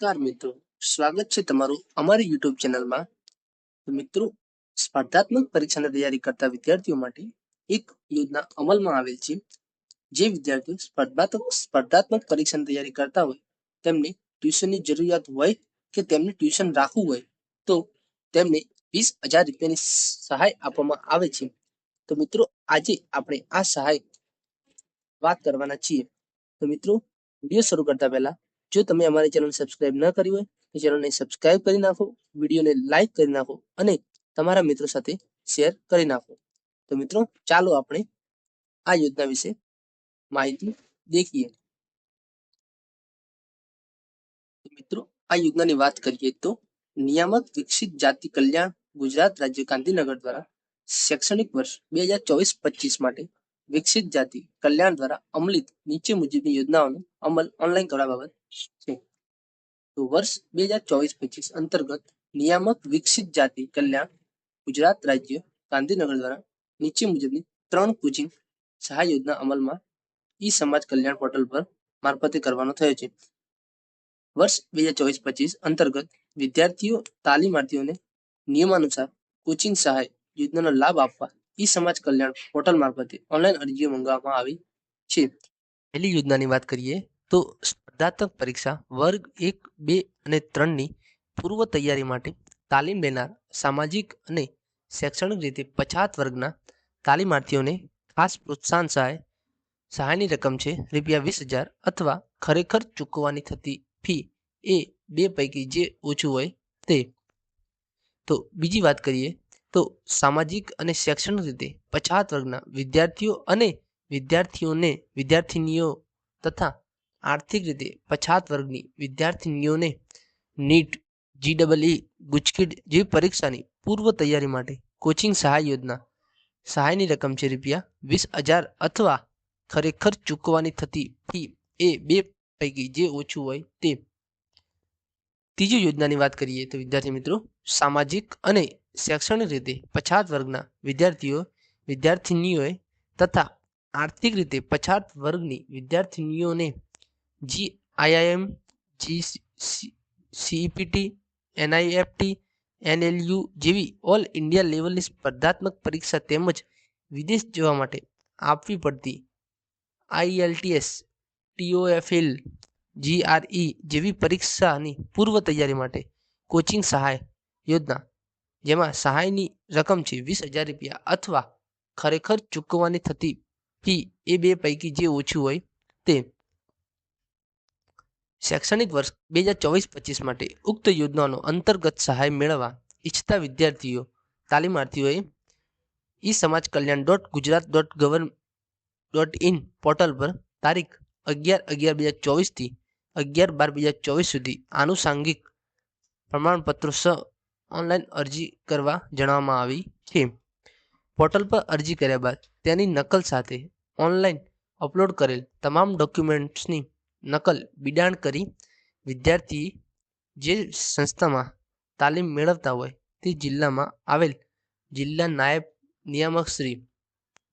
નમસ્કાર મિત્રો, સ્વાગત છે તમારું અમારી યુટ્યુબ ચેનલમાં. તો મિત્રો, સ્પર્ધાત્મક પરીક્ષાની તૈયારી કરતા વિદ્યાર્થીઓ માટે એક યોજના અમલમાં આવેલ છે. જે વિદ્યાર્થીઓ સ્પર્ધાત્મક પરીક્ષાની તૈયારી કરતા હોય તેમને ટ્યુશનની જરૂરિયાત હોય કે તેમને ટ્યુશન રાખવું હોય તો તેમને 20,000 રૂપિયાની સહાય આપવામાં આવે છે. તો મિત્રો, આજે આપણે આ સહાય વાત કરવાના છીએ. તો મિત્રો, વિડીયો શરૂ કરતા પહેલા જો તમે અમારી ચેનલ સબસ્ક્રાઇબ ન કરી હોય તો ચેનલને સબસ્ક્રાઇબ કરી નાખો, વિડીયોને લાઈક કરી નાખો અને તમારા મિત્રો સાથે શેર કરી નાખો. તો મિત્રો, ચાલો આપણે આ યોજના વિશે માહિતી દેખીએ. મિત્રો, આ યોજનાની વાત કરીએ તો નિયામક વિકસિત જાતિ કલ્યાણ ગુજરાત રાજ્ય ગાંધીનગર દ્વારા શૈક્ષણિક વર્ષ 2024-25 માટે વિકસિત જાતિ કલ્યાણ દ્વારા અમલિત નીચે મુજબની યોજનાઓનો અમલ ઓનલાઈન કરવા બાબત છે. તો વર્ષ 2024-25 અંતર્ગત નિયામક વિકસિત જાતિ કલ્યાણ ગુજરાત રાજ્ય ગાંધીનગર દ્વારા નીચે મુજબની 3 કોચિંગ સહાય યોજના અમલમાં ઈ સમાજ કલ્યાણ પોર્ટલ પર મારફતે કરવાનો થયો છે. વર્ષ 2024-25 અંતર્ગત વિદ્યાર્થીઓ તાલીમાર્થીઓને નિયમાનુસાર કોચિંગ સહાય યોજનાનો લાભ આપવા ઈ સમાજ કલ્યાણ પોર્ટલ મારફતે ઓનલાઈન અરજીઓ મંગાવવામાં આવી છે. પહેલી યોજનાની વાત કરીએ તો સ્પર્ધાત્મક પરીક્ષા વર્ગ 1, 2 અને 3ની પૂર્વ તૈયારી માટે તાલીમ લેનાર સામાજિક અને શૈક્ષણિક રીતે પછાત વર્ગના તાલીમાર્થીઓને ખાસ પ્રોત્સાહન સહાયની રકમ છે ₹20,000 અથવા ખરેખર ચૂકવવાની થતી ફી એ બે પૈકી જે ઓછું હોય તે. તો બીજી વાત કરીએ તો સામાજિક અને શૈક્ષણિક રીતે પછાત વર્ગના વિદ્યાર્થીઓ અને વિદ્યાર્થીનીઓ તથા આર્થિક રીતે પછાત વર્ગની વિદ્યાર્થીનીઓને નીટ, GEE, ગુજકેટ જેવી પરીક્ષાની પૂર્વ તૈયારી માટે કોચિંગ સહાય યોજના સહાયની રકમ છે ₹20,000 અથવા ખરેખર ચૂકવવાની થતી ફી એ બે પૈકી જે ઓછું હોય તે. ત્રીજી યોજનાની વાત કરીએ તો વિદ્યાર્થી મિત્રો, સામાજિક અને શૈક્ષણિક રીતે પછાત વર્ગના વિદ્યાર્થીનીઓએ તથા આર્થિક રીતે પછાત વર્ગની વિદ્યાર્થીનીઓને GIIM, CEPT, NIFT, NLU જેવી ઓલ ઇન્ડિયા લેવલની સ્પર્ધાત્મક પરીક્ષા તેમજ વિદેશ જવા માટે આપવી પડતી IELTS, TOEFL, GRE જેવી પરીક્ષાની પૂર્વ તૈયારી માટે કોચિંગ સહાય યોજના, જેમાં સહાયની રકમ છે ₹20,000 અથવા ખરેખર ચૂકવવાની થતી ફી એ બે પૈકી જે ઓછું હોય તે. શૈક્ષણિક વર્ષ 2024-25 માટે ઉક્ત યોજનાનો અંતર્ગત સહાય મેળવવા ઈચ્છતા તાલીમાર્થીઓએ ઈ સમાજ કલ્યાણ .gujarat.gov.in પોર્ટલ પર તારીખ 11/11/2024 થી 11/12/2024 સુધી આનુષાંગિક પ્રમાણપત્રો ઓનલાઈન અરજી કરવા જણાવવામાં આવી છે. પોર્ટલ પર અરજી કર્યા બાદ તેની નકલ સાથે ઓનલાઈન અપલોડ કરેલ તમામ ડોક્યુમેન્ટ્સની નકલ બિડાણ કરી વિદ્યાર્થી જે સંસ્થામાં તાલીમ મેળવતા હોય તે જિલ્લામાં આવેલ જિલ્લા નાયબ નિયામકશ્રી,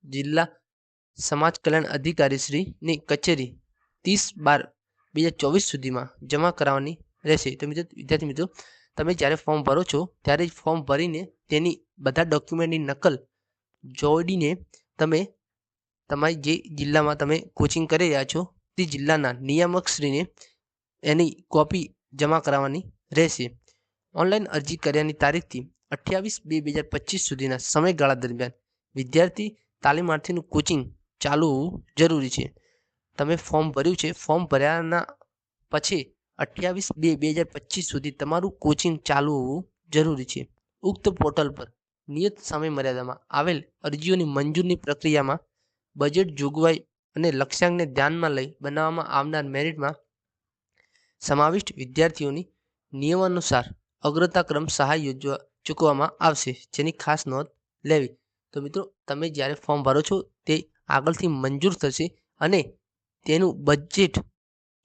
જિલ્લા સમાજ કલ્યાણ અધિકારીશ્રીની કચેરી 30/12/2024 સુધીમાં જમા કરાવવાની રહેશે. તો વિદ્યાર્થી મિત્રો, તમે જ્યારે ફોર્મ ભરો છો ત્યારે જ ફોર્મ ભરીને તેની બધા ડોક્યુમેન્ટની નકલ જોડીને તમે તમારી જે જિલ્લામાં તમે કોચિંગ કરી રહ્યા છો તે જિલ્લાના નિયામકશ્રીને એની કોપી જમા કરાવવાની રહેશે. ઓનલાઈન અરજી કર્યાની તારીખથી 28/2/2025 સુધીના સમયગાળા દરમિયાન વિદ્યાર્થી તાલીમાર્થીનું કોચિંગ ચાલુ હોવું જરૂરી છે. તમે ફોર્મ ભર્યું છે, ફોર્મ ભર્યાના પછી 28/2/2025 સુધી તમારું કોચિંગ ચાલુ હોવું જરૂરી છે. ઉક્ત પોર્ટલ પર નિયત સમય મર્યાદામાં આવેલ અરજીઓની મંજૂરની પ્રક્રિયામાં બજેટ જોગવાઈ અને લક્ષ્યાંકને ધ્યાનમાં લઈ બનાવવામાં આવનાર મેરિટમાં સમાવિષ્ટ વિદ્યાર્થીઓની નિયમાનુસાર અગ્રતાક્રમ સહાય ચૂકવવામાં આવશે, જેની ખાસ નોંધ લેવી. તો મિત્રો, તમે જ્યારે ફોર્મ ભરો છો તે આગળથી મંજૂર થશે અને તેનું બજેટ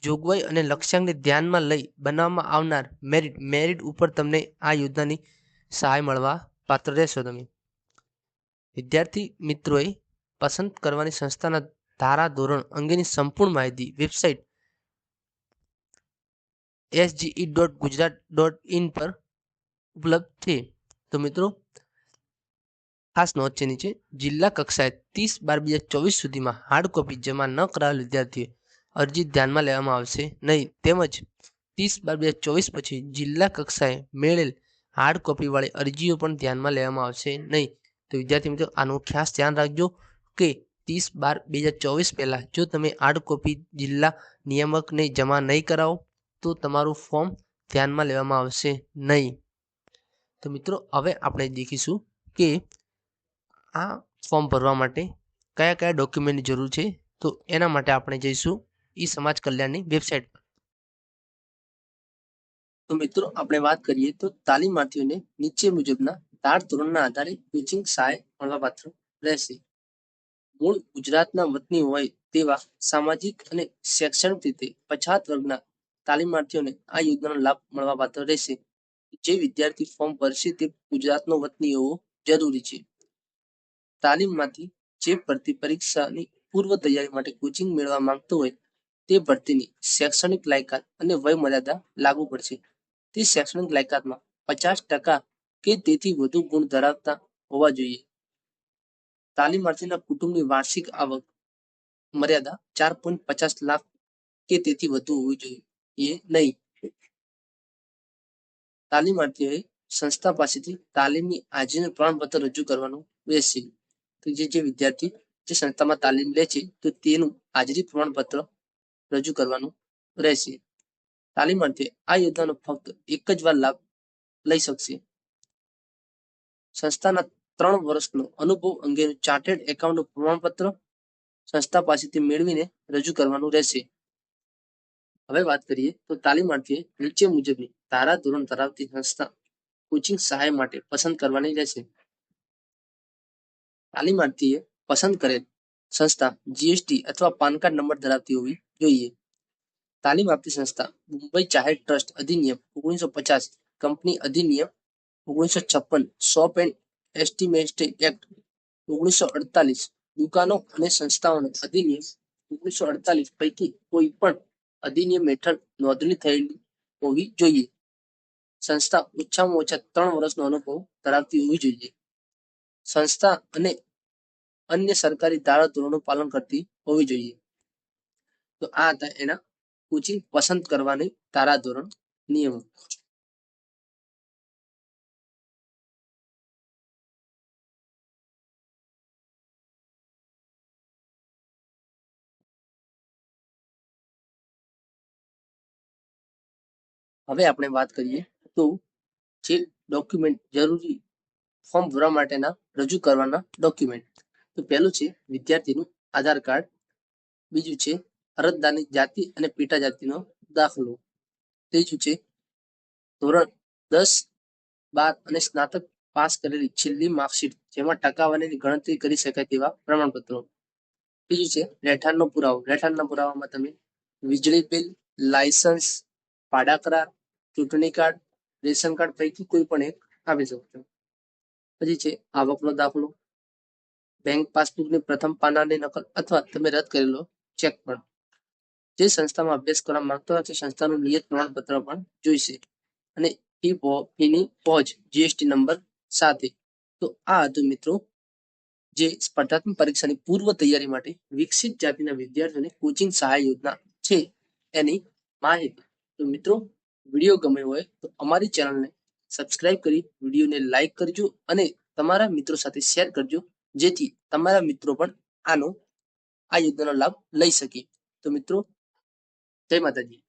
જોગવાઈ અને લક્ષ્યાંકને ધ્યાનમાં લઈ બનાવવામાં આવનાર મેરિટ ઉપર તમને આ યોજનાની સહાય મળવા પાત્ર રહેશો. તમે વિદ્યાર્થી મિત્રોએ પસંદ કરવાની સંસ્થાના ધારા ધોરણ અંગેની સંપૂર્ણ માહિતી વેબસાઇટ sge.gujarat.in પર ઉપલબ્ધ છે. તો મિત્રો ખાસ નોંધ છે નીચે, જિલ્લા કક્ષાએ 30/12/2024 સુધીમાં હાર્ડ કોપી જમા ન કરાવેલ વિદ્યાર્થીઓ અરજી ધ્યાનમાં લેવામાં આવશે નહીં, તેમજ 30/12/24 પછી જિલ્લા કક્ષાએ મેળેલ હાર્ડ કોપી વાળી અરજીઓ પણ ધ્યાનમાં લેવામાં આવશે નહીં. તો વિદ્યાર્થી મિત્રો આનું ખાસ ધ્યાન રાખજો કે 30/12/2024 પહેલા જો તમે હાર્ડ કોપી જિલ્લા નિયામકને જમા નહીં કરાવો તો તમારું ફોર્મ ધ્યાનમાં લેવામાં આવશે નહીં. તો મિત્રો હવે આપણે દેખીશું કે આ ફોર્મ ભરવા માટે કયા કયા ડોક્યુમેન્ટની જરૂર છે. તો એના માટે આપણે જઈશું ઈ સમાજ કલ્યાણની વેબસાઇટ પર. તો મિત્રો આપણે વાત કરીએ તો તાલીમાર્થીઓને નીચે મુજબના 4 ધોરણના આધારે કોચિંગ સહાય મળવાપાત્ર રહેશે. મૂળ ગુજરાતના વતની હોય તેવા સામાજિક અને શૈક્ષણિક રીતે પછાત વર્ગના તાલીમાર્થીઓને આ યોજનાનો લાભ મળવાપાત્ર રહેશે. જે વિદ્યાર્થી ફોર્મ ભરશે તે ગુજરાતનો વતની હોવો જરૂરી છે. તાલીમમાંથી જે ભરતી પરીક્ષાની પૂર્વ તૈયારી માટે કોચિંગ મેળવવા માંગતો હોય તે ભરતીની શૈક્ષણિક લાયકાત અને વય મર્યાદા લાગુ પડશે. તે શૈક્ષણિક લાયકાતમાં 50% કે તેથી વધુ ગુણ ધરાવતા હોવા જોઈએ. તાલીમાર્થીના કુટુંબની વાર્ષિક આવક મર્યાદા 4.50 લાખ કે તેથી વધુ હોવી જોઈએ નહીં. તાલીમાર્થીઓએ સંસ્થા પાસેથી તાલીમની હાજરીનું પ્રમાણપત્ર રજૂ કરવાનું રહેશે. તો જે વિદ્યાર્થી જે સંસ્થામાં તાલીમ લે છે તો તેનું હાજરી પ્રમાણપત્ર રજૂ કરવાનું રહેશે. તાલીમાર્થીએ આ યોજનાનો ફક્ત એક જ વાર લાભ લઈ શકશે. સંસ્થાના 3 વર્ષનો અનુભવ અંગેનું ચાર્ટર્ડ એકાઉન્ટનું પ્રમાણપત્ર સંસ્થા પાસેથી મેળવીને રજૂ કરવાનું રહેશે. હવે વાત કરીએ તો તાલીમાર્થીએ નીચે મુજબની ધારા ધોરણ ધરાવતી સંસ્થા કોચિંગ સહાય માટે પસંદ કરવાની રહેશે. તાલીમાર્થીએ પસંદ કરેલ સંસ્થા જીએસટી અથવા પાન કાર્ડ નંબર ધરાવતી હોવી જોઈએ. તાલીમ આપતી સંસ્થા મુંબઈ જાહેર ટ્રસ્ટ અધિનિયમ 1950, કંપની અધિનિયમ 1956, શોપ એન્ડ એસ્ટિમેશન એક્ટ 1948, દુકાનો અને સંસ્થાઓનો અધિનિયમ 1948 પૈકી કોઈ પણ અધિનિયમ હેઠળ નોંધણી થયેલી હોવી જોઈએ. સંસ્થા ઓછામાં ઓછા 3 વર્ષનો અનુભવ ધરાવતી હોવી જોઈએ. સંસ્થા અને અન્ય સરકારી ધારા ધોરણોનું પાલન કરતી હોવી જોઈએ. તો આ હતા એના કોચિંગ પસંદ કરવાની ધારા ધોરણ નિયમો. હવે આપણે વાત કરીએ તો જે ડોક્યુમેન્ટ જરૂરી ફોર્મ ભરવા માટેના રજૂ કરવાના ડોક્યુમેન્ટ. તો પહેલું છે વિદ્યાર્થીનું આધાર કાર્ડ, બીજું છે અરજદારની જાતિ અને પેટા જાતિનો દાખલો, ત્રીજું છે ધોરણ 10, 12 અને સ્નાતક પાસ કરેલી છેલ્લી માર્કશીટ જેમાં ટકાવારીની ગણતરી કરી શકાય તેવા પ્રમાણપત્રો, બીજું છે રહેઠાણનો પુરાવો. રહેઠાણના પુરાવામાં તમે વીજળી બિલ, લાયસન્સ, ભાડા કરાર, ચૂંટણી કાર્ડ, રેશન કાર્ડ પૈકી કોઈ પણ એક આપી શકો છો. પછી છે આવકનો દાખલો, બેંક પાસબુકની પ્રથમ પાનાની નકલ અથવા તમે રદ કરેલો ચેક પણ. જે સંસ્થામાં અભ્યાસ કરવા માંગતો હોય તે સંસ્થાનું નિયત પ્રમાણપત્ર પણ જોઈશે અને ફીની પહોંચ જીએસટી નંબર સાથે. તો આ હતું મિત્રો જે સ્પર્ધાત્મક પરીક્ષાની પૂર્વ તૈયારી માટે વિકસિત જાતિના વિદ્યાર્થીઓને કોચિંગ સહાય યોજના છે એની માહિતી. તો મિત્રો વિડીયો ગમ્યો હોય તો અમારી ચેનલને સબસ્ક્રાઇબ કરી વિડીયોને લાઈક કરજો અને તમારા મિત્રો સાથે શેર કરજો, જેથી તમારા મિત્રો પણ આ યોજનાનો લાભ લઈ શકે. તો મિત્રો જય માતાજી.